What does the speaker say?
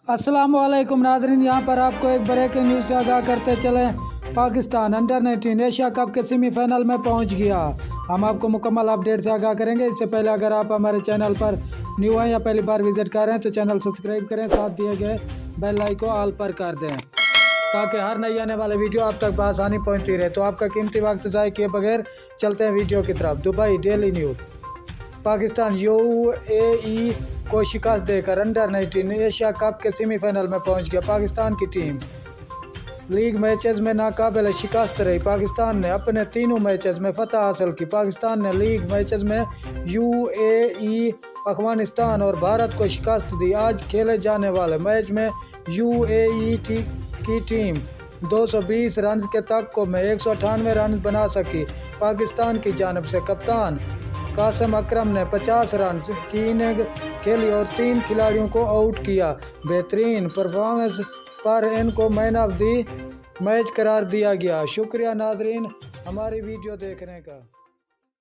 अस्सलाम वालेकुम नाज़रीन, यहाँ पर आपको एक ब्रेकिंग न्यूज़ से आगाह करते चले। पाकिस्तान अंडर-19 एशिया कप के सेमीफाइनल में पहुँच गया। हम आपको मुकम्मल अपडेट से आगाह करेंगे। इससे पहले अगर आप हमारे चैनल पर न्यू हैं या पहली बार विजिट कर रहे हैं तो चैनल सब्सक्राइब करें, साथ दिए गए बेल आइकन को ऑल पर कर दें ताकि हर नई आने वाले वीडियो आप तक बआसानी पहुँचती रहे। तो आपका कीमती वक्त ज़ाय किए बगैर चलते हैं वीडियो की तरफ। Dubai daily news. Pakistan UAE को शिकस्त देकर अंडर-19 एशिया कप के सेमीफाइनल में पहुंच गया। पाकिस्तान की टीम लीग मैचेस में नाकाबिल शिकस्त रही। पाकिस्तान ने अपने तीनों मैचेस में फतह हासिल की। पाकिस्तान ने लीग मैचेस में यूएई, अफगानिस्तान और भारत को शिकस्त दी। आज खेले जाने वाले मैच में यूएई की टीम 220 रन के तक में 198 रन बना सकी। पाकिस्तान की जानिब से कप्तान कासिम अकरम ने 50 रन की इनिंग खेली और 3 खिलाड़ियों को आउट किया। बेहतरीन परफॉर्मेंस पर इनको मैन ऑफ द मैच करार दिया गया। शुक्रिया नाजरीन हमारी वीडियो देखने का।